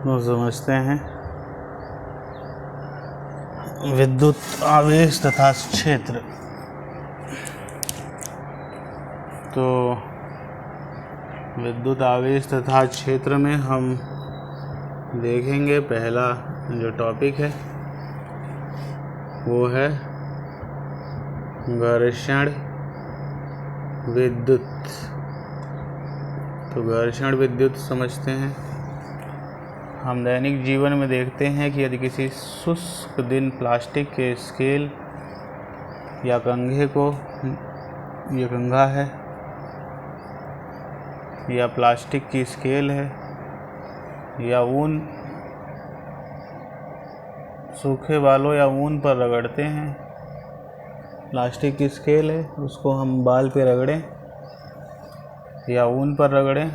को समझते हैं। विद्युत आवेश तथा क्षेत्र। तो विद्युत आवेश तथा क्षेत्र में हम देखेंगे पहला जो टॉपिक है वो है घर्षण विद्युत। तो घर्षण विद्युत समझते हैं। हम दैनिक जीवन में देखते हैं कि यदि किसी शुष्क दिन प्लास्टिक के स्केल या कंघे को, ये कंघा है या प्लास्टिक की स्केल है या ऊन, सूखे बालों या ऊन पर रगड़ते हैं। प्लास्टिक की स्केल है, उसको हम बाल पे रगड़ें या ऊन पर रगड़ें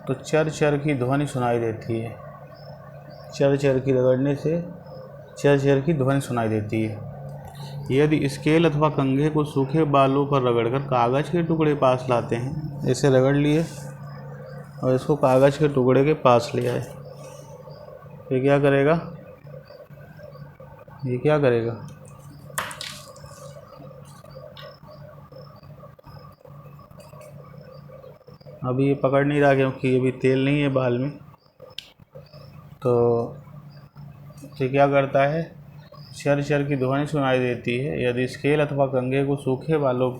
तो चर चर की ध्वनि सुनाई देती है। चर चर की रगड़ने से चर चर की ध्वनि सुनाई देती है। यदि स्केल अथवा कंघे को सूखे बालों पर रगड़कर कागज के टुकड़े पास लाते हैं, ऐसे रगड़ लिए और इसको कागज के टुकड़े के पास ले आए, ये क्या करेगा? ये क्या करेगा? अभी ये पकड़ नहीं रहा क्योंकि ये भी तेल नहीं है बाल में। तो ये क्या करता है? चर चर की ध्वनि सुनाई देती है। यदि स्केल अथवा कंघे को सूखे बालों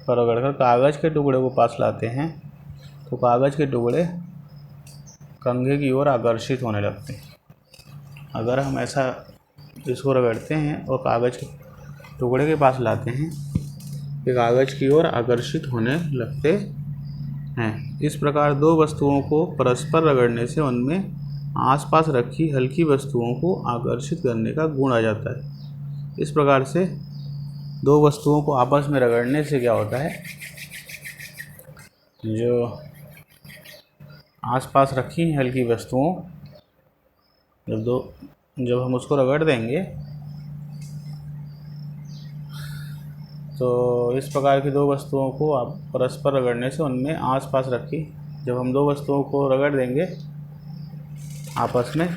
पर रगड़कर कागज के टुकड़े को पास लाते हैं तो कागज के टुकड़े कंघे की ओर आकर्षित होने लगते हैं। अगर हम ऐसा इसको रगड़ते हैं और कागज के टुकड़े के पास लाते हैं तो कागज की ओर आकर्षित होने लगते हैं। इस प्रकार दो वस्तुओं को परस्पर रगड़ने से उनमें आसपास रखी हल्की वस्तुओं को आकर्षित करने का गुण आ जाता है। इस प्रकार से दो वस्तुओं को आपस में रगड़ने से क्या होता है? जो आसपास रखी हल्की वस्तुओं, जब हम उसको रगड़ देंगे तो इस प्रकार की दो वस्तुओं को आप परस्पर रगड़ने से उनमें आसपास रखी, जब हम दो वस्तुओं को रगड़ देंगे आपस में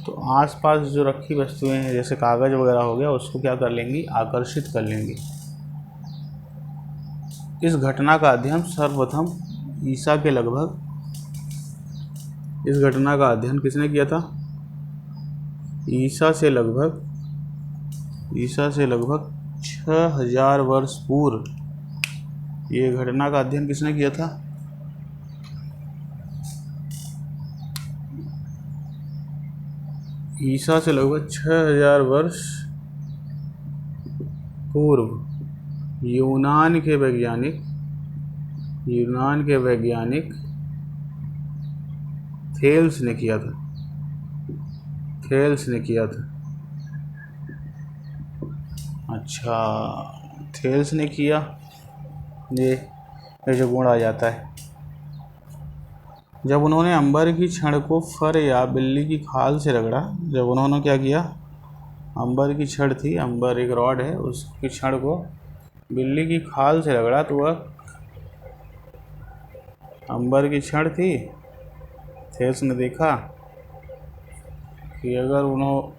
तो आसपास जो रखी वस्तुएं हैं जैसे कागज़ वगैरह हो गया, उसको क्या कर लेंगी? आकर्षित कर लेंगी। इस घटना का अध्ययन सर्वप्रथम इस घटना का अध्ययन किसने किया था? ईसा से लगभग 6000 वर्ष पूर्व ये घटना का अध्ययन किसने किया था? ईसा से लगभग 6000 वर्ष पूर्व यूनान के वैज्ञानिक थेल्स ने किया था। अच्छा, थेल्स ने किया। ये जो गुण आ जाता है, जब उन्होंने अंबर की छड़ को फर या बिल्ली की खाल से रगड़ा, जब उन्होंने क्या किया? अंबर की छड़ थी, अंबर एक रॉड है, उसकी छड़ को बिल्ली की खाल से रगड़ा तो वह अंबर की छड़ थी। थेल्स ने देखा कि अगर उन्होंने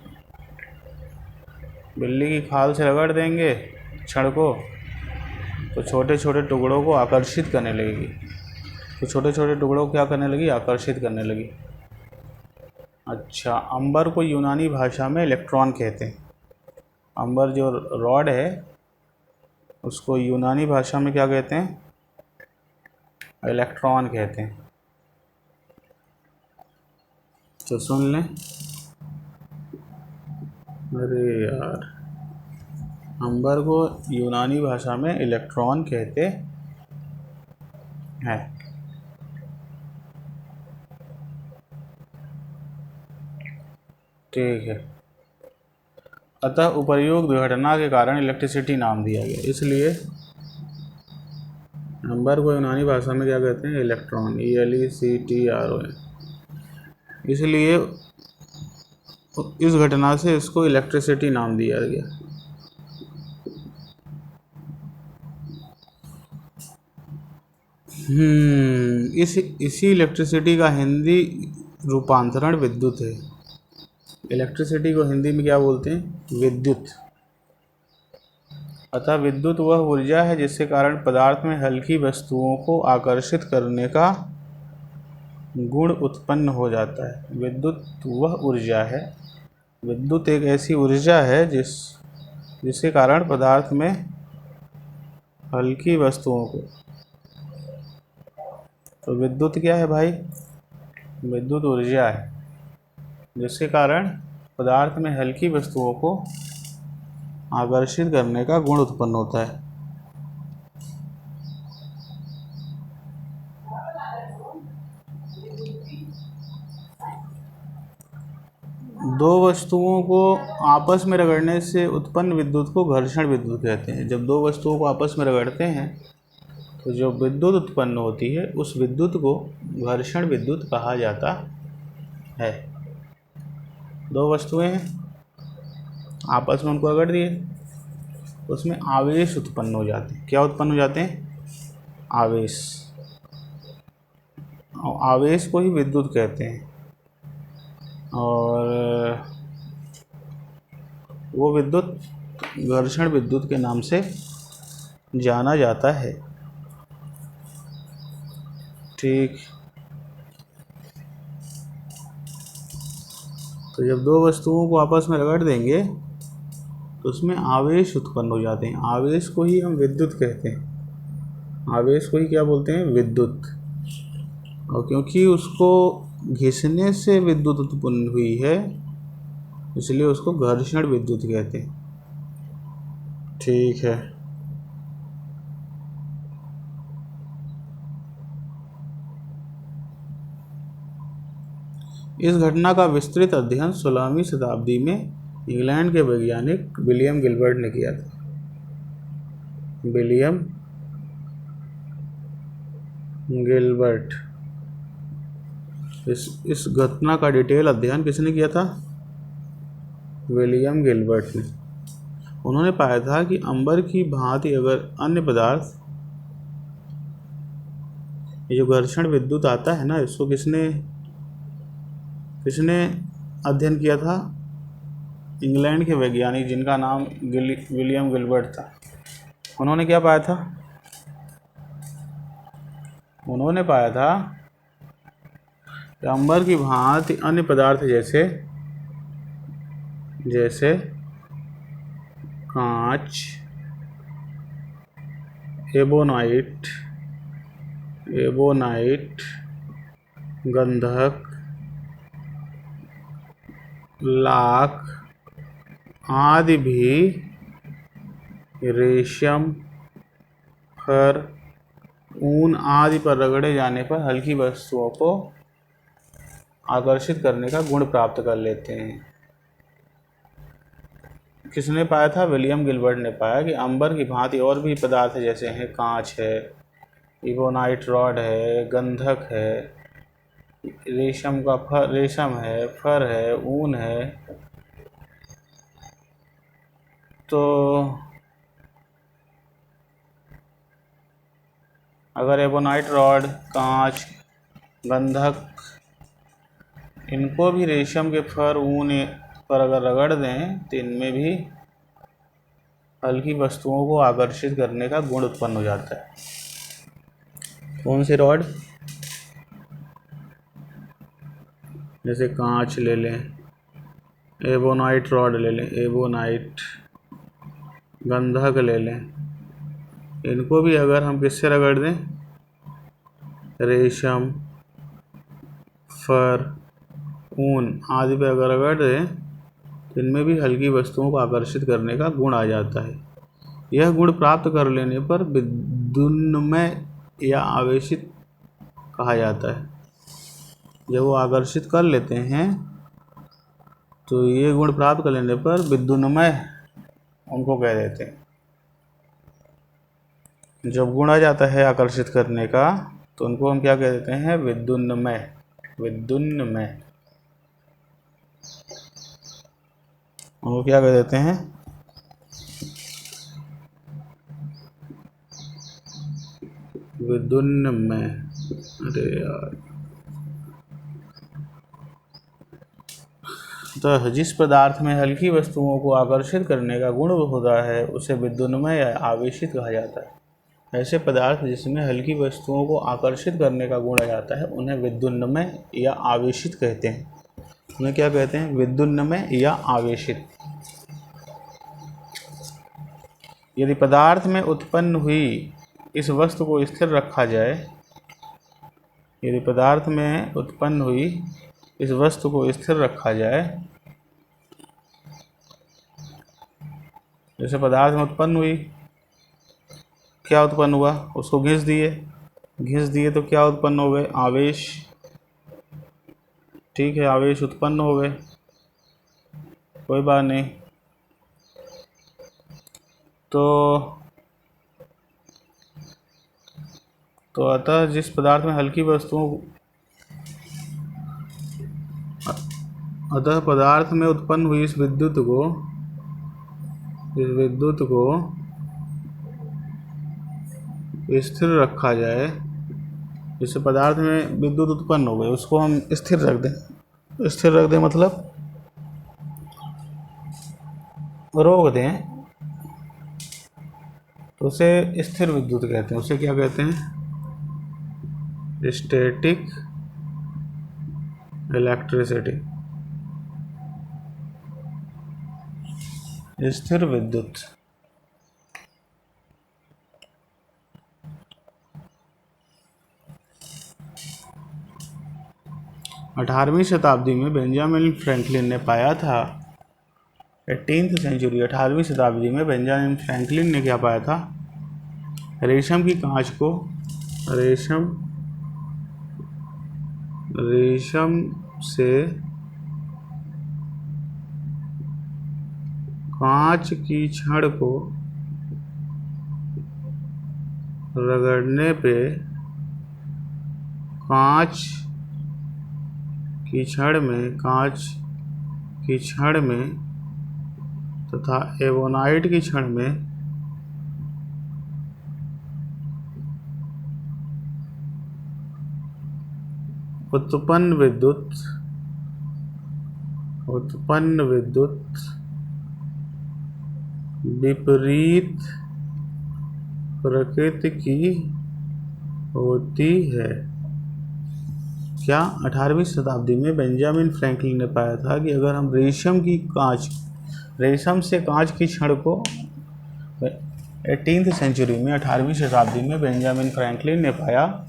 बिल्ली की खाल से रगड़ देंगे छड़ को तो छोटे छोटे टुकड़ों को आकर्षित करने लगेगी। तो छोटे छोटे टुकड़ों को क्या करने लगी? आकर्षित करने लगी। अच्छा, अंबर को यूनानी भाषा में इलेक्ट्रॉन कहते हैं। अंबर जो रॉड है उसको यूनानी भाषा में क्या कहते हैं? इलेक्ट्रॉन कहते हैं। तो सुन लें। अरे यार, अंबर को यूनानी भाषा में इलेक्ट्रॉन कहते हैं। ठीक है। अतः उपर्युक्त घटना के कारण इलेक्ट्रिसिटी नाम दिया गया, इसलिए अंबर को यूनानी भाषा में क्या कहते हैं? Electron, ELECTRON। इसलिए इस घटना से इसको इलेक्ट्रिसिटी नाम दिया गया। इसी इलेक्ट्रिसिटी का हिंदी रूपांतरण विद्युत है। इलेक्ट्रिसिटी को हिंदी में क्या बोलते हैं? विद्युत। अतः विद्युत वह ऊर्जा है जिसके कारण पदार्थ में हल्की वस्तुओं को आकर्षित करने का गुण उत्पन्न हो जाता है। विद्युत वह ऊर्जा है, विद्युत एक ऐसी ऊर्जा है जिसके कारण पदार्थ में हल्की वस्तुओं को, तो विद्युत क्या है भाई? विद्युत ऊर्जा है जिसके कारण पदार्थ में हल्की वस्तुओं को आकर्षित करने का गुण उत्पन्न होता है। दो वस्तुओं को आपस में रगड़ने से उत्पन्न विद्युत को घर्षण विद्युत कहते हैं। जब दो वस्तुओं को आपस में रगड़ते हैं तो जो विद्युत उत्पन्न होती है उस विद्युत को घर्षण विद्युत कहा जाता है। दो वस्तुएं हैं, आपस में उनको रगड़ दिए, उसमें आवेश उत्पन्न हो जाते हैं। क्या उत्पन्न हो जाते हैं? आवेश। और आवेश को ही विद्युत कहते हैं। और वो विद्युत घर्षण विद्युत के नाम से जाना जाता है। ठीक। तो जब दो वस्तुओं को आपस में रगड़ देंगे तो उसमें आवेश उत्पन्न हो जाते हैं। आवेश को ही हम विद्युत कहते हैं। आवेश को ही क्या बोलते हैं? विद्युत। और क्योंकि उसको घिसने से विद्युत उत्पन्न हुई है इसलिए उसको घर्षण विद्युत कहते हैं। ठीक है। इस घटना का विस्तृत अध्ययन 16वीं शताब्दी में इंग्लैंड के वैज्ञानिक विलियम गिलबर्ट ने किया था। William Gilbert. इस घटना का डिटेल अध्ययन किसने किया था? विलियम गिलबर्ट ने। उन्होंने पाया था कि अंबर की भांति अगर अन्य पदार्थ, ये जो घर्षण विद्युत आता है ना, इसको किसने अध्ययन किया था? इंग्लैंड के वैज्ञानिक जिनका नाम विलियम गिलबर्ट था। उन्होंने क्या पाया था? उन्होंने पाया था कि अंबर की भांति अन्य पदार्थ जैसे कांच, एबोनाइट, गंधक, लाख आदि भी रेशम, फर, ऊन आदि पर रगड़े जाने पर हल्की वस्तुओं को आकर्षित करने का गुण प्राप्त कर लेते हैं। किसने पाया था? विलियम गिलबर्ट ने पाया कि अंबर की भांति और भी पदार्थ जैसे हैं, कांच है, इबोनाइट रॉड है, गंधक है, रेशम है, फर है, ऊन है, तो अगर एबोनाइट रॉड, कांच, गंधक, इनको भी रेशम के फर, ऊन पर अगर रगड़ दें तो इनमें भी हल्की वस्तुओं को आकर्षित करने का गुण उत्पन्न हो जाता है। कौन से रॉड? जैसे कांच ले लें, एबोनाइट रॉड ले लें, एबोनाइट, गंधक ले लें, इनको भी अगर हम किससे रगड़ दें? रेशम, फर, ऊन आदि पे अगर रगड़ दें तो इनमें भी हल्की वस्तुओं को आकर्षित करने का गुण आ जाता है। यह गुण प्राप्त कर लेने पर विद्युन्मय या आवेशित कहा जाता है। जब वो आकर्षित कर लेते हैं तो ये गुण प्राप्त कर लेने पर विद्युन्मय उनको कह देते हैं। जब गुण आ जाता है आकर्षित करने का तो उनको हम क्या कह देते हैं? विद्युन्मय। विद्युन्मय उनको क्या कह देते हैं? विद्युन्मय। अरे यार, तो जिस पदार्थ में हल्की वस्तुओं को आकर्षित करने का गुण होता है उसे विद्युन्मय या आवेशित कहा जाता है। ऐसे पदार्थ जिसमें हल्की वस्तुओं को आकर्षित करने का गुण आ जाता है उन्हें विद्युन्मय या आवेशित कहते हैं। उन्हें क्या कहते हैं? विद्युन्मय या आवेशित। यदि पदार्थ में उत्पन्न हुई इस वस्तु को स्थिर रखा जाए, यदि पदार्थ में उत्पन्न हुई इस वस्तु को स्थिर रखा जाए, जैसे पदार्थ में उत्पन्न हुई, क्या उत्पन्न हुआ? उसको घिस दिए तो क्या उत्पन्न हो गए? आवेश। ठीक है, आवेश उत्पन्न हो गए, कोई बात नहीं। तो अतः जिस पदार्थ में हल्की वस्तुओं अतः पदार्थ में उत्पन्न हुई इस विद्युत को स्थिर रखा जाए, जैसे पदार्थ में विद्युत उत्पन्न हो गई उसको हम स्थिर रख दें मतलब रोक दें, तो उसे स्थिर विद्युत कहते हैं। उसे क्या कहते हैं? स्टैटिक इलेक्ट्रिसिटी, स्थिर विद्युत। अठारहवीं शताब्दी में बेंजामिन फ्रैंकलिन ने पाया था, 18th सेंचुरी, 18वीं शताब्दी में बेंजामिन फ्रैंकलिन ने क्या पाया था? रेशम की कांच को रेशम से कांच की छड़ को रगड़ने पे कांच की छड़ में तथा एवोनाइट की छड़ में उत्पन्न विद्युत विपरीत प्रकृति की होती है। क्या? 18वीं शताब्दी में बेंजामिन फ्रैंकलिन ने पाया था कि अगर हम रेशम से कांच की छड़ को 18th सेंचुरी में, 18वीं शताब्दी में बेंजामिन फ्रैंकलिन ने पाया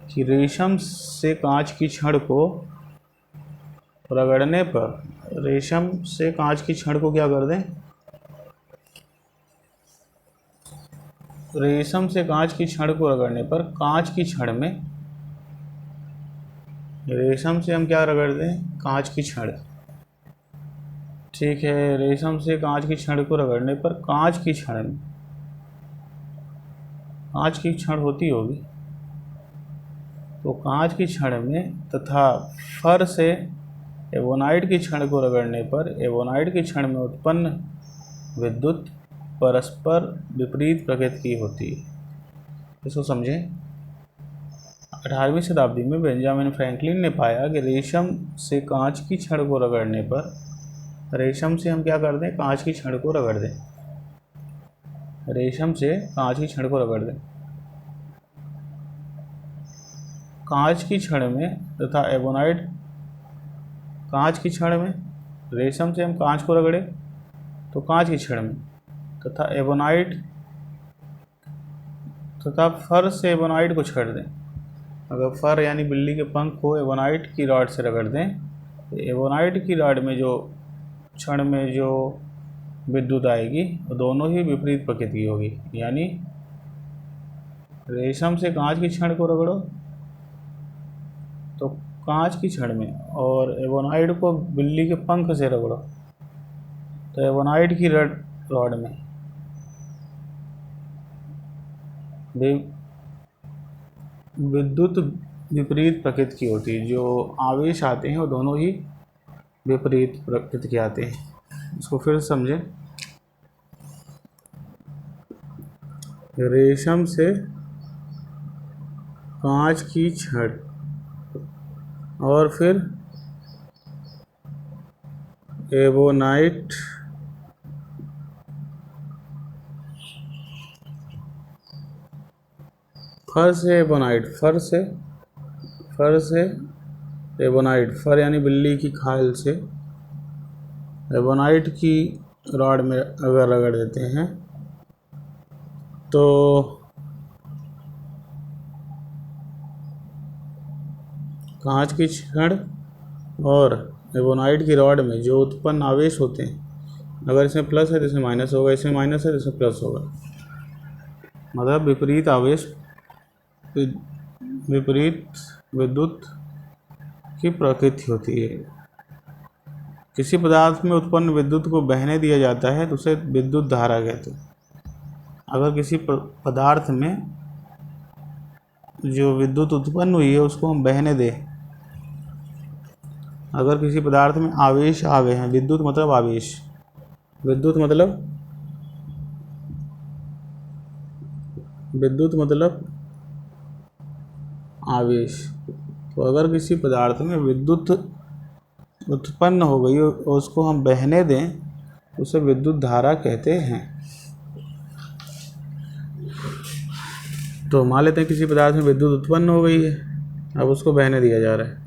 कि रेशम से कांच की छड़ को रगड़ने पर, रेशम से कांच की छड़ को क्या कर दें? रेशम से कांच की छड़ को रगड़ने पर कांच की छड़ में, रेशम से हम क्या रगड़ दें? कांच की छड़। ठीक है, रेशम से कांच की छड़ को रगड़ने पर कांच की छड़ में, कांच की छड़ होती होगी, तो कांच की छड़ में तथा फर से एवोनाइट की छड़ को रगड़ने पर एवोनाइट की छड़ में उत्पन्न विद्युत परस्पर विपरीत प्रकृति की होती है। इसको समझें। 18वीं शताब्दी में बेंजामिन फ्रैंकलिन ने पाया कि रेशम से कांच की छड़ को रगड़ने पर, रेशम से हम क्या कर दें? कांच की छड़ को रगड़ दें, रेशम से कांच की छड़ को रगड़ दें, कांच की छड़ में तथा एवोनाइट, कांच की छड़ में, रेशम से हम कांच को रगड़े तो कांच की छड़ में, तथा एवोनाइट तथा फर से एवोनाइट को छड़ दें। अगर फर यानी बिल्ली के पंख को एवोनाइट की रॉड से रगड़ दें तो एवोनाइट की रॉड में जो छड़ में जो विद्युत आएगी वो दोनों ही विपरीत प्रकृति की होगी। यानी रेशम से कांच की छड़ को रगड़ो तो कांच की छड़ में, और एवोनाइट को बिल्ली के पंख से रगड़ो तो एवोनाइट की रॉड में विद्युत विपरीत प्रकृति की होती है। जो आवेश आते हैं वो दोनों ही विपरीत प्रकृति के आते हैं। इसको फिर समझें। रेशम से कांच की छड़ और फिर एबोनाइट फर से एबोनाइट, फर से एबोनाइट, फर यानी बिल्ली की खाल से एबोनाइट की रॉड में अगर रगड़ देते हैं तो कांच की छड़ और एबोनाइट की रॉड में जो उत्पन्न आवेश होते हैं, अगर इसमें प्लस है तो इसमें माइनस होगा, इसमें माइनस है तो इसमें प्लस होगा। मतलब विपरीत आवेश, विपरीत विद्युत की प्रकृति होती है। किसी पदार्थ में उत्पन्न विद्युत को बहने दिया जाता है तो उसे विद्युत धारा कहते हैं। अगर किसी पदार्थ में जो विद्युत उत्पन्न हुई है उसको हम बहने दें, अगर किसी पदार्थ में आवेश आ गए हैं, विद्युत मतलब आवेश, विद्युत मतलब आवेश, तो अगर किसी पदार्थ में विद्युत उत्पन्न हो गई और उसको हम बहने दें उसे विद्युत धारा कहते हैं। तो मान लेते हैं किसी पदार्थ में विद्युत उत्पन्न हो गई है, अब उसको बहने दिया जा रहा है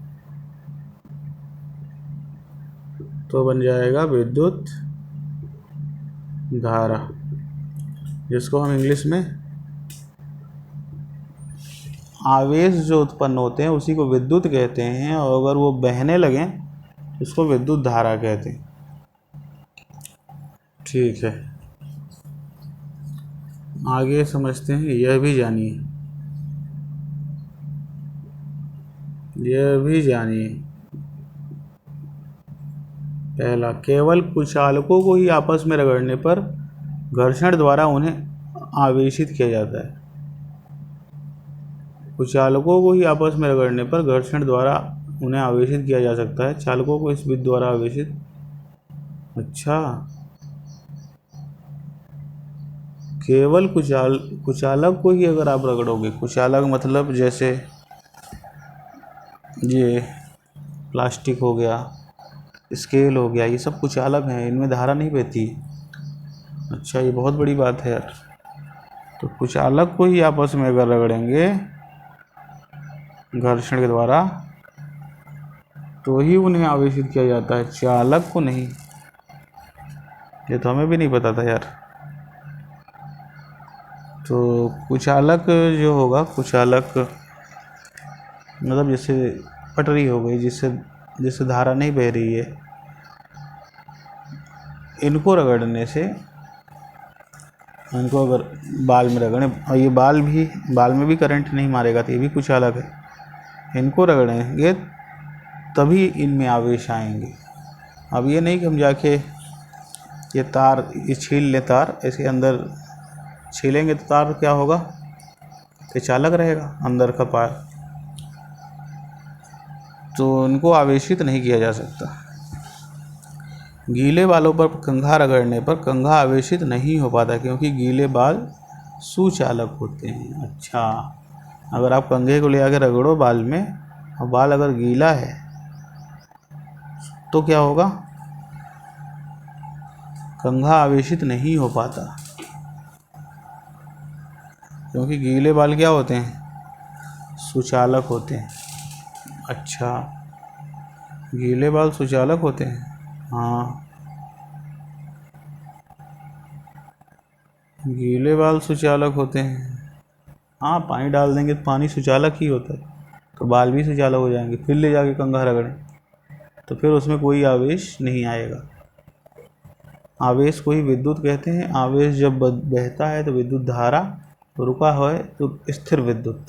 तो बन जाएगा विद्युत धारा, जिसको हम इंग्लिश में आवेश जो उत्पन्न होते हैं उसी को विद्युत कहते हैं, और अगर वो बहने लगें उसको विद्युत धारा कहते हैं। ठीक है, आगे समझते हैं। यह भी जानिए पहला, केवल कुचालकों को ही आपस में रगड़ने पर घर्षण द्वारा उन्हें आवेशित किया जाता है। कुचालकों को ही आपस में रगड़ने पर घर्षण द्वारा उन्हें आवेशित किया जा सकता है, चालकों को इस विधि द्वारा आवेशित। अच्छा, केवल कुचालक को ही अगर आप रगड़ोगे, कुचालक मतलब जैसे ये प्लास्टिक हो गया, स्केल हो गया, ये सब कुचालक हैं, इनमें धारा नहीं बहती। अच्छा, ये बहुत बड़ी बात है यार। तो कुचालक को ही आपस में अगर रगड़ेंगे घर्षण के द्वारा तो ही उन्हें आवेशित किया जाता है, चालक को नहीं। ये तो हमें भी नहीं पता था यार। तो कुचालक जो होगा, कुचालक मतलब जैसे पटरी हो गई जिससे धारा नहीं बह रही है, इनको रगड़ने से, इनको अगर बाल में रगड़ें, और ये बाल में भी करंट नहीं मारेगा तो ये भी कुचालक है, इनको रगड़ेंगे तभी इनमें आवेश आएंगे। अब ये नहीं कि हम जाके ये तार ये छील लें, तार इसके अंदर छीलेंगे तो तार क्या होगा, तो चालक रहेगा अंदर का पार, तो इनको आवेशित नहीं किया जा सकता। गीले बालों पर कंघा रगड़ने पर कंघा आवेशित नहीं हो पाता क्योंकि गीले बाल सुचालक होते हैं। अच्छा, अगर आप कंघे को ले आके रगड़ो बाल में और बाल अगर गीला है तो क्या होगा, कंघा आवेशित नहीं हो पाता क्योंकि गीले बाल क्या होते हैं, सुचालक होते हैं। अच्छा, गीले बाल सुचालक होते हैं। हाँ, गीले बाल सुचालक होते हैं। हाँ, पानी डाल देंगे तो पानी सुचालक ही होता है, तो बाल भी सुचालक हो जाएंगे। फिर ले जाके कंघा रगड़ें तो फिर उसमें कोई आवेश नहीं आएगा। आवेश को ही विद्युत कहते हैं। आवेश जब बहता है तो विद्युत धारा, रुका है तो स्थिर विद्युत।